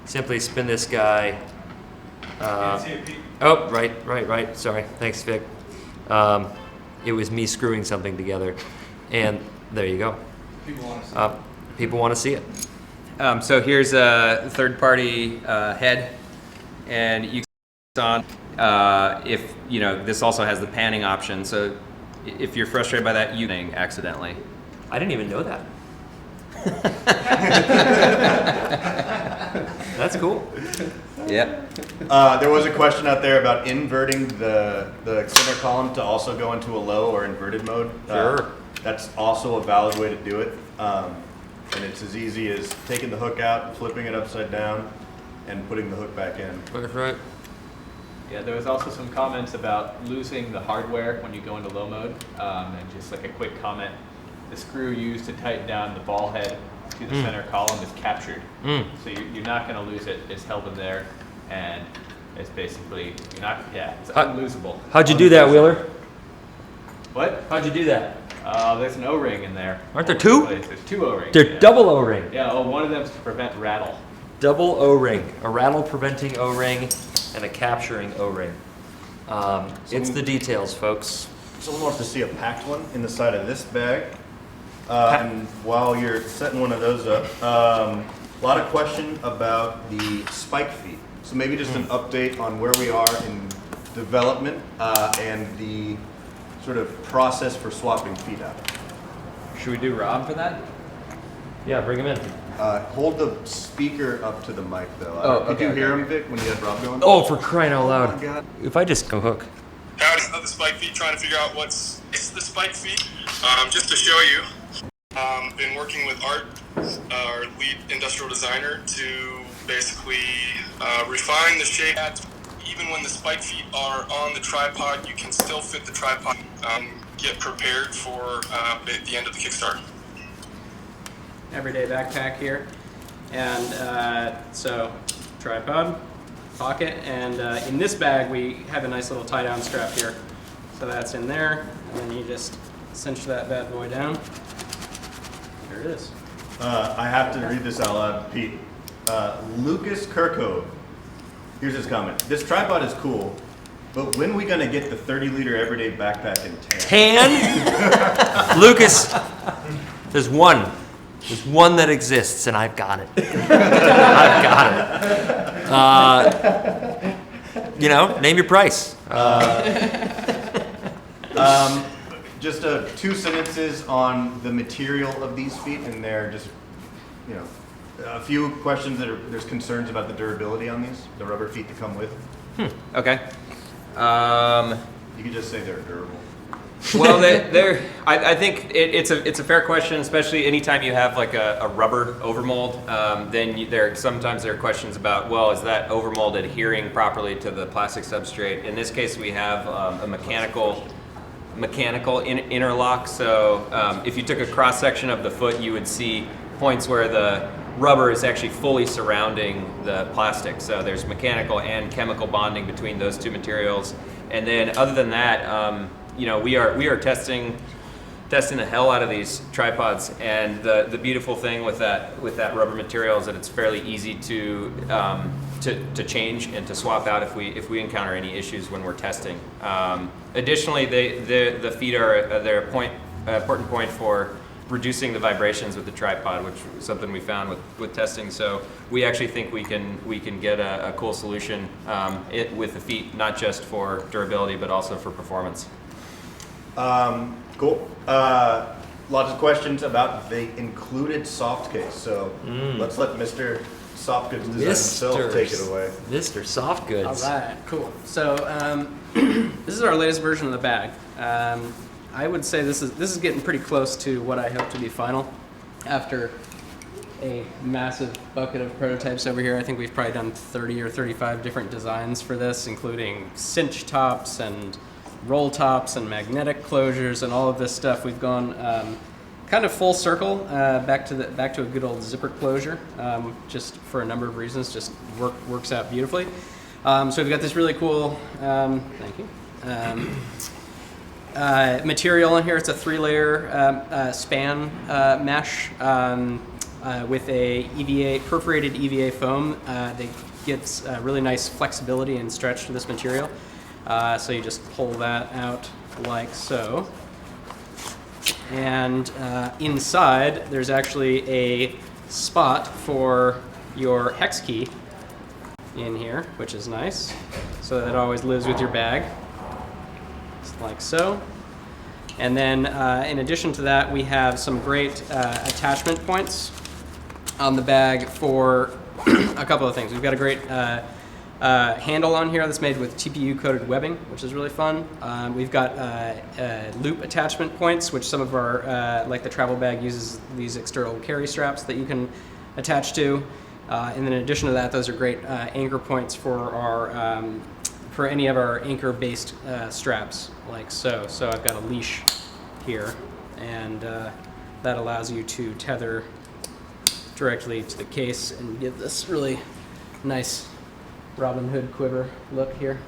simply spin this guy. Oh, right. Sorry. Thanks, Vic. It was me screwing something together, and there you go. People want to see it. So here's a third-party head, and you can if this also has the panning option. So if you're frustrated by that, you can accidentally. I didn't even know that. That's cool. Yeah. There was a question out there about inverting the center column to also go into a low or inverted mode. Sure. That's also a valid way to do it. And it's as easy as taking the hook out, flipping it upside down, and putting the hook back in. That's right. Yeah, there was also some comments about losing the hardware when you go into low mode. And just a quick comment, the screw used to tighten down the ball head to the center column is captured. So you're not going to lose it. It's held in there, and it's basically, it's unlosable. How'd you do that, Wheeler? What? How'd you do that? There's an O-ring in there. Aren't there two? There's two O-rings. They're double O-ring. Yeah, one of them's to prevent rattle. Double O-ring. A rattle-preventing O-ring and a capturing O-ring. It's the details, folks. Someone wants to see a packed one in the side of this bag. And while you're setting one of those up, a lot of question about the spike feet. So maybe just an update on where we are in development and the sort of process for swapping feet out. Should we do Rob for that? Yeah, bring him in. Hold the speaker up to the mic though. Oh, Did you hear him, Vic, when you had Rob going? Oh, for crying out loud. Oh my God. If I just go hook. Howdy, the spike feet, trying to figure out what's the spike feet. Just to show you, been working with Art, our lead industrial designer, to basically refine the shape. Even when the spike feet are on the tripod, you can still fit the tripod. Get prepared for the end of the Kickstarter. Everyday backpack here, and so tripod, pocket, and in this bag we have a nice little tie-down strap here. So that's in there, and then you just cinch that bad boy down. There it is. I have to read this out loud, Pete. Lucas Kirkhope, here's his comment. This tripod is cool, but when are we gonna get the 30-liter everyday backpack in tan? Tan? Lucas, there's one. There's one that exists, and I've got it. I've got it. Name your price. just 2 sentences on the material of these feet, and they're just, you know, a few questions there's concerns about the durability on these, the rubber feet that come with. Okay. You could just say they're durable. Well, I think it's a fair question, especially anytime you have like a rubber overmold. Then sometimes there are questions about, well, is that overmold adhering properly to the plastic substrate? In this case, we have a mechanical interlock. So if you took a cross section of the foot, you would see points where the rubber is actually fully surrounding the plastic. So there's mechanical and chemical bonding between those two materials. And then other than that, you know, we are testing the hell out of these tripods, and the beautiful thing with that rubber material is that it's fairly easy to change and to swap out if we encounter any issues when we're testing. Additionally, the feet are they're important point for reducing the vibrations with the tripod, which is something we found with testing. So we actually think we can get a cool solution with the feet, not just for durability but also for performance. Cool. Lots of questions about the included soft case. So let's let Mr. Soft Goods Design himself take it away. Mr. Soft Goods. All right, cool. So this is our latest version of the bag. I would say this is getting pretty close to what I hope to be final. After a massive bucket of prototypes over here, I think we've probably done 30 or 35 different designs for this, including cinch tops and roll tops and magnetic closures and all of this stuff. We've gone kind of full circle back to a good old zipper closure, just for a number of reasons. Just works out beautifully. So we've got this really cool, thank you, material in here. It's a 3-layer span mesh with a perforated EVA foam that gives really nice flexibility and stretch to this material. So you just pull that out like so. And inside, there's actually a spot for your hex key in here, which is nice. So that always lives with your bag, just like so. And then in addition to that, we have some great attachment points on the bag for a couple of things. We've got a great handle on here that's made with TPU coated webbing, which is really fun. We've got loop attachment points, which some of our, like the travel bag uses these external carry straps that you can attach to. And then in addition to that, those are great anchor points for our, for any of our anchor-based straps, like so. So I've got a leash here, and that allows you to tether directly to the case and give this really nice Robin Hood quiver look here,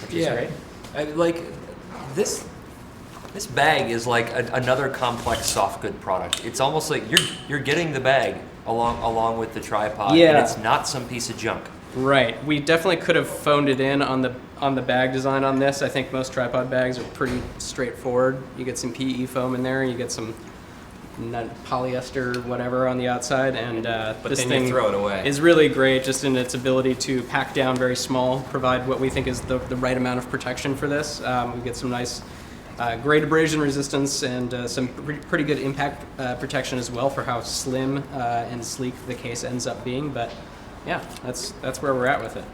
which is great. Like this bag is like another complex soft good product. It's almost like you're getting the bag along with the tripod, and it's not some piece of junk. Right. We definitely could have phoned it in on the bag design on this. I think most tripod bags are pretty straightforward. You get some PE foam in there, you get some polyester whatever on the outside, and but this then thing you throw it away. Is really great just in its ability to pack down very small, provide what we think is the right amount of protection for this. We get some nice great abrasion resistance and some pretty good impact protection as well for how slim and sleek the case ends up being. But yeah, that's where we're at with it.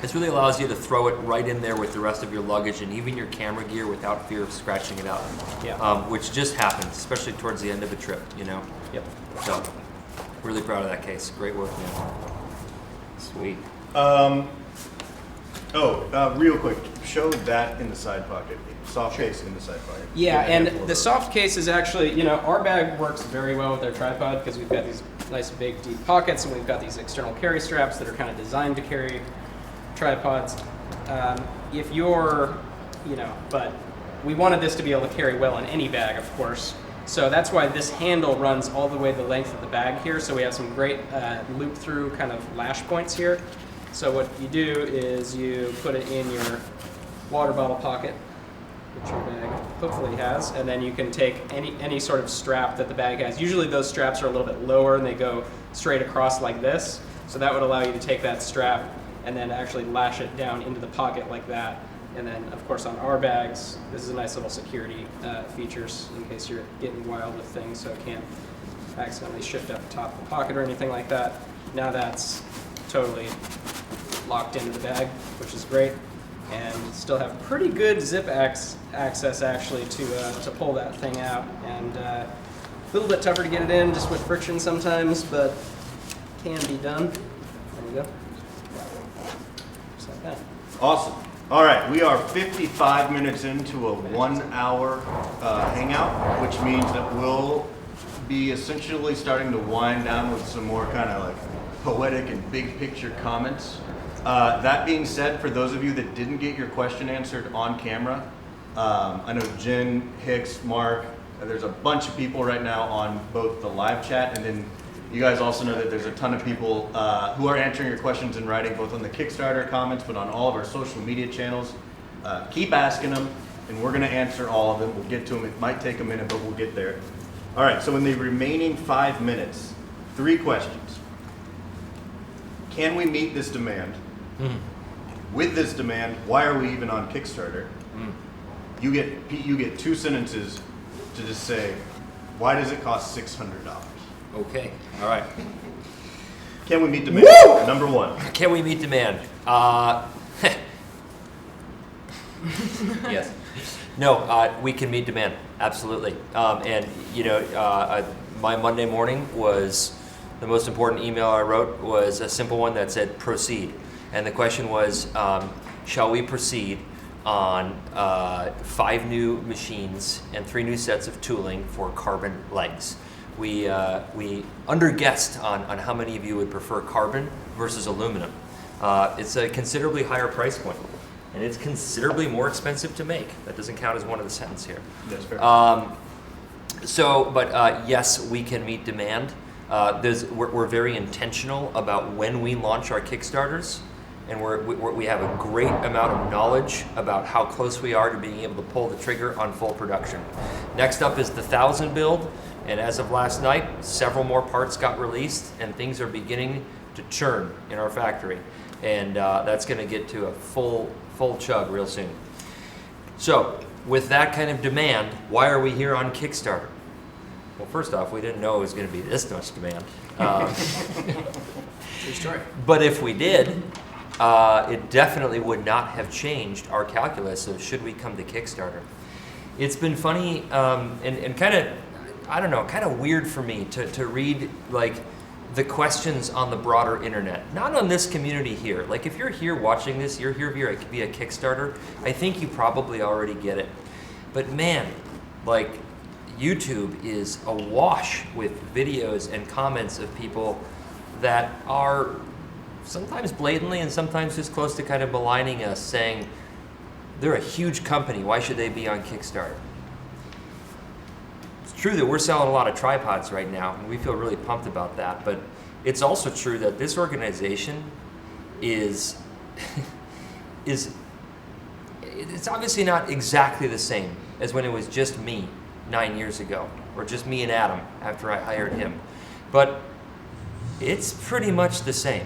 This really allows you to throw it right in there with the rest of your luggage and even your camera gear without fear of scratching it out. Yeah. Which just happens, especially towards the end of a trip, you know? Yep. So, really proud of that case. Great work, man. Sweet. Real quick, show that in the side pocket. Soft case in the side pocket. Yeah, and the soft case is actually, you know, our bag works very well with our tripod because we've got these nice big deep pockets and we've got these external carry straps that are kind of designed to carry tripods. If you're, you know, but we wanted this to be able to carry well in any bag, of course. So that's why this handle runs all the way the length of the bag here. So we have some great loop through kind of lash points here. So what you do is you put it in your water bottle pocket, which your bag hopefully has, and then you can take any sort of strap that the bag has. Usually those straps are a little bit lower and they go straight across like this. So that would allow you to take that strap and then actually lash it down into the pocket like that. And then, of course, on our bags, this is a nice little security features in case you're getting wild with things, so it can't accidentally shift up the top of the pocket or anything like that. Now that's totally locked into the bag, which is great, and still have pretty good zip access actually to pull that thing out. And a little bit tougher to get it in just with friction sometimes, but can be done. There we go. Just like that. Awesome. All right, we are 55 minutes into a 1 hour hangout, which means that we'll be essentially starting to wind down with some more kind of like poetic and big picture comments. That being said, for those of you that didn't get your question answered on camera, I know Jen, Hicks, Mark, there's a bunch of people right now on both the live chat, and then you guys also know that there's a ton of people who are answering your questions in writing, both on the Kickstarter comments, but on all of our social media channels. Keep asking them, and we're gonna answer all of them. We'll get to them. It might take a minute, but we'll get there. All right, so in the remaining 5 minutes, 3 questions. Can we meet this demand? With this demand, why are we even on Kickstarter? You get 2 sentences to just say, why does it cost $600? Okay, all right. Can we meet demand? Woo! Number 1. Can we meet demand? Yes. No, we can meet demand, absolutely. And you know, my Monday morning was, the most important email I wrote was a simple one that said proceed. And the question was, shall we proceed on 5 new machines and 3 new sets of tooling for carbon legs? We underguessed on how many of you would prefer carbon versus aluminum. It's a considerably higher price point, and it's considerably more expensive to make. That doesn't count as one of the sentences here. That's fair. Yes, we can meet demand. We're very intentional about when we launch our Kickstarters, and we have a great amount of knowledge about how close we are to being able to pull the trigger on full production. Next up is the 1,000 build, and as of last night, several more parts got released, and things are beginning to churn in our factory, and that's going to get to a full chug real soon. So, with that kind of demand, why are we here on Kickstarter? Well, first off, we didn't know it was going to be this much demand. True story. But if we did, it definitely would not have changed our calculus of should we come to Kickstarter. It's been funny and kind of, I don't know, kind of weird for me to read like the questions on the broader internet. Not on this community here. Like if you're here watching this, you're here via Kickstarter, I think you probably already get it. But man, like YouTube is awash with videos and comments of people that are sometimes blatantly and sometimes just close to kind of maligning us, saying they're a huge company, why should they be on Kickstarter? It's true that we're selling a lot of tripods right now, and we feel really pumped about that, but it's also true that this organization is it's obviously not exactly the same as when it was just me 9 years ago, or just me and Adam after I hired him, but it's pretty much the same.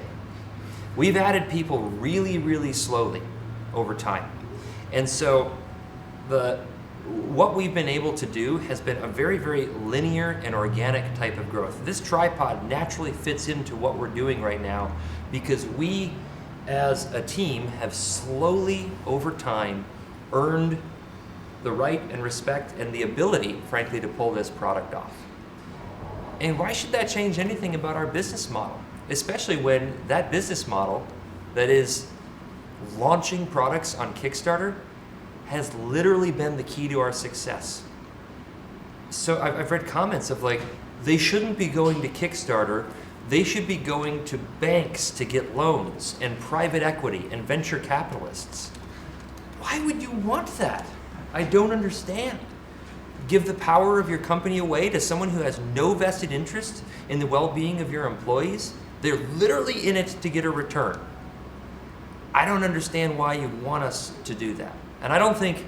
We've added people really, really slowly over time. And so what we've been able to do has been a very, very linear and organic type of growth. This tripod naturally fits into what we're doing right now because we, as a team, have slowly over time earned the right and respect and the ability, frankly, to pull this product off. And why should that change anything about our business model? Especially when that business model that is launching products on Kickstarter has literally been the key to our success. So I've read comments of like, they shouldn't be going to Kickstarter, they should be going to banks to get loans and private equity and venture capitalists. Why would you want that? I don't understand. Give the power of your company away to someone who has no vested interest in the well-being of your employees? They're literally in it to get a return. I don't understand why you want us to do that. And I don't think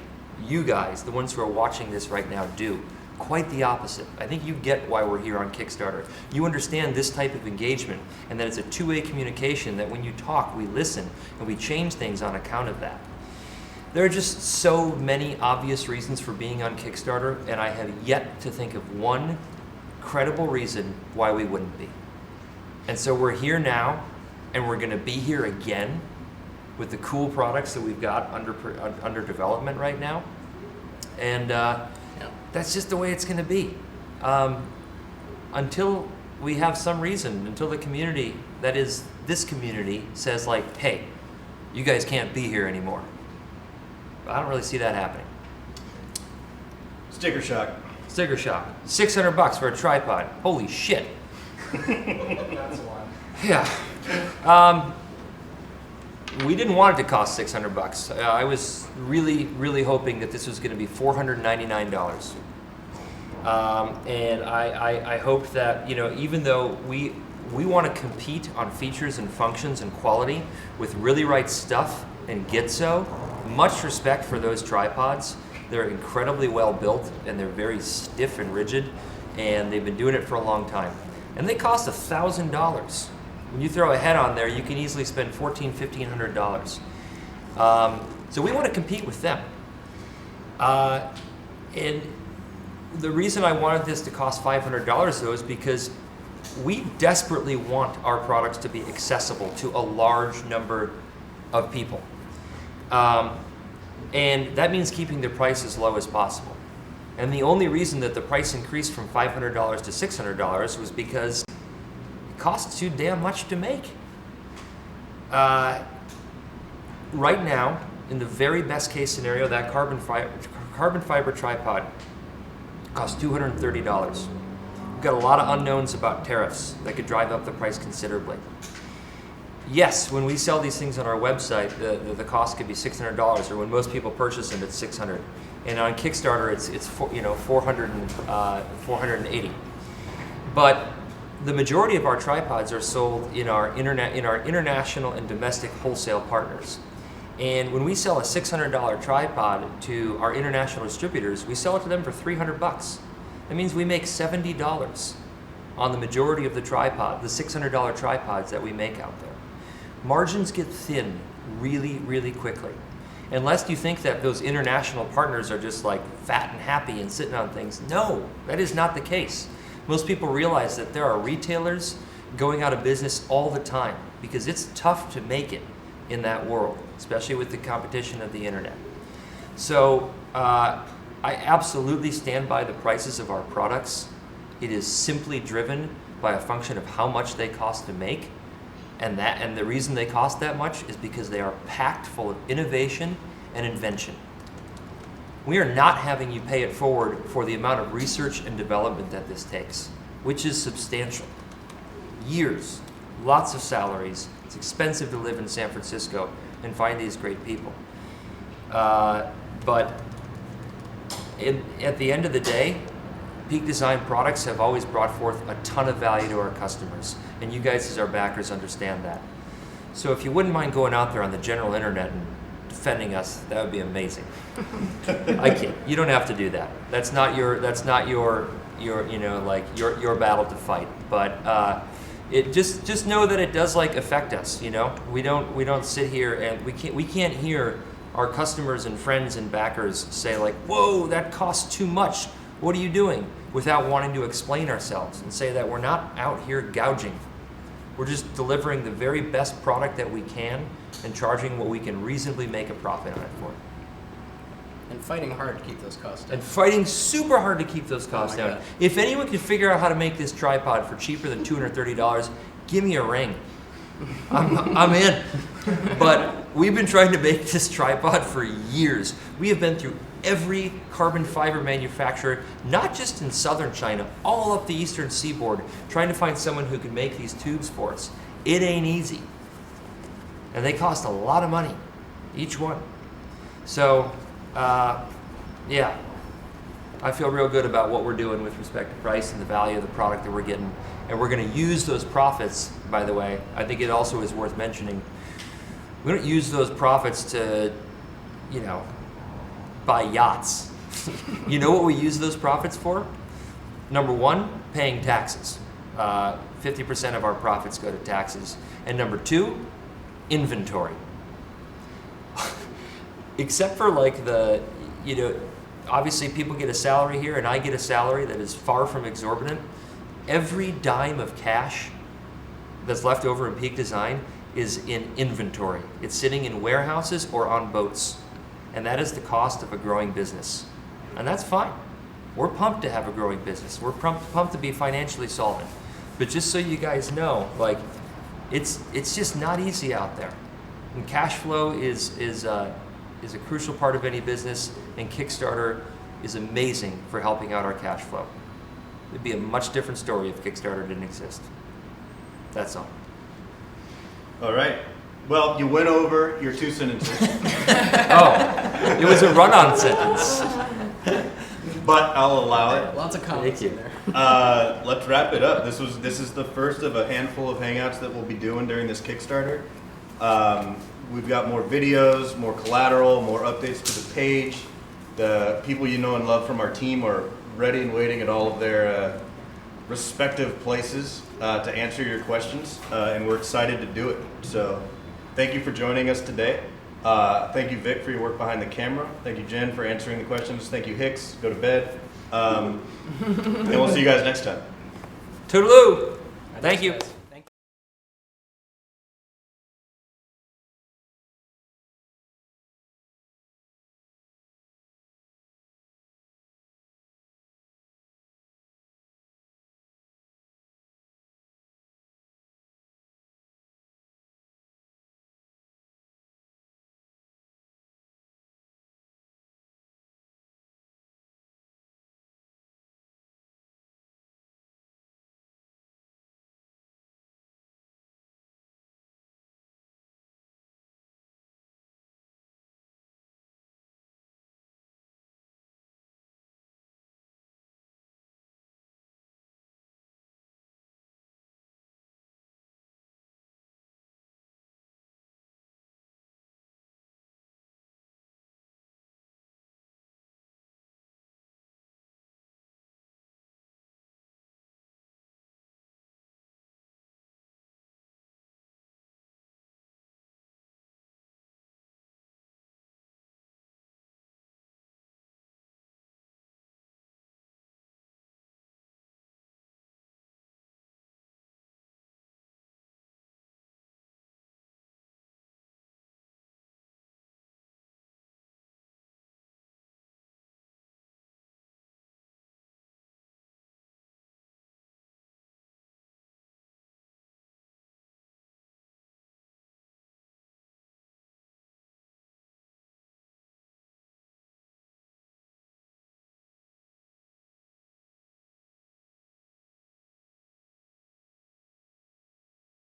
you guys, the ones who are watching this right now, do. Quite the opposite. I think you get why we're here on Kickstarter. You understand this type of engagement and that it's a two-way communication, that when you talk, we listen and we change things on account of that. There are just so many obvious reasons for being on Kickstarter, and I have yet to think of one credible reason why we wouldn't be. And so we're here now, and we're going to be here again with the cool products that we've got under development right now. And that's just the way it's going to be. Until we have some reason, until the community, that is this community, says like, hey, you guys can't be here anymore. I don't really see that happening. Sticker shock. Sticker shock. $600 for a tripod. Holy shit. That's one. Yeah. We didn't want it to cost $600. I was really hoping that this was going to be $499. And I hoped that, even though we want to compete on features and functions and quality with Really Right Stuff and Gitzo, much respect for those tripods. They're incredibly well built, and they're very stiff and rigid, and they've been doing it for a long time. And they cost $1,000. When you throw a head on there, you can easily spend $1,400. So we want to compete with them. And the reason I wanted this to cost $500 though is because we desperately want our products to be accessible to a large number of people. And that means keeping the price as low as possible. And the only reason that the price increased from $500 to $600 was because it costs too damn much to make. Right now, in the very best case scenario, that carbon fiber tripod costs $230. We've got a lot of unknowns about tariffs that could drive up the price considerably. Yes, when we sell these things on our website, the cost could be $600, or when most people purchase them, it's $600. And on Kickstarter, it's $480. But the majority of our tripods are sold in our international and domestic wholesale partners. And when we sell a $600 tripod to our international distributors, we sell it to them for $300. That means we make $70 on the majority of the $600 tripods that we make out there. Margins get thin really quickly. Unless you think that those international partners are just like fat and happy and sitting on things. No, that is not the case. Most people realize that there are retailers going out of business all the time because it's tough to make it in that world, especially with the competition of the internet. So I absolutely stand by the prices of our products. It is simply driven by a function of how much they cost to make. And the reason they cost that much is because they are packed full of innovation and invention. We are not having you pay it forward for the amount of research and development that this takes, which is substantial. Years, lots of salaries. It's expensive to live in San Francisco and find these great people. But at the end of the day, Peak Design products have always brought forth a ton of value to our customers, and you guys as our backers understand that. So if you wouldn't mind going out there on the general internet and defending us, that would be amazing. I kid. You don't have to do that. That's not your battle to fight. But it just know that it does affect us. We don't sit here and we can't hear our customers and friends and backers say whoa, that costs too much. What are you doing? Without wanting to explain ourselves and say that we're not out here gouging. We're just delivering the very best product that we can and charging what we can reasonably make a profit on it for. And fighting hard to keep those costs down. And fighting super hard to keep those costs down. God. If anyone can figure out how to make this tripod for cheaper than $230, give me a ring. I'm in. But we've been trying to make this tripod for years. We have been through every carbon fiber manufacturer, not just in southern China, all up the eastern seaboard, trying to find someone who can make these tubes for us. It ain't easy. And they cost a lot of money, each one. So, yeah, I feel real good about what we're doing with respect to price and the value of the product that we're getting. And we're going to use those profits, by the way. I think it also is worth mentioning. We don't use those profits to, buy yachts. You know what we use those profits for? Number one, paying taxes. 50% of our profits go to taxes. And number two, inventory. except for like the, obviously people get a salary here and I get a salary that is far from exorbitant. Every dime of cash that's left over in Peak Design is in inventory. It's sitting in warehouses or on boats. And that is the cost of a growing business. And that's fine. We're pumped to have a growing business. We're pumped to be financially solvent. But just so you guys know, like, it's just not easy out there. And cash flow is a crucial part of any business, and Kickstarter is amazing for helping out our cash flow. It'd be a much different story if Kickstarter didn't exist. That's all. All right. Well, you went over your 2 sentences. Oh, it was a run-on sentence. But I'll allow it. Lots of comments Thank you. in there. Let's wrap it up. This is the first of a handful of Hangouts that we'll be doing during this Kickstarter. We've got more videos, more collateral, more updates to the page. The people you know and love from our team are ready and waiting at all of their respective places to answer your questions, and we're excited to do it. So thank you for joining us today. Thank you, Vic, for your work behind the camera. Thank you, Jen, for answering the questions. Thank you, Hicks. Go to bed. And we'll see you guys next time. Toodaloo. Thank you. Guys.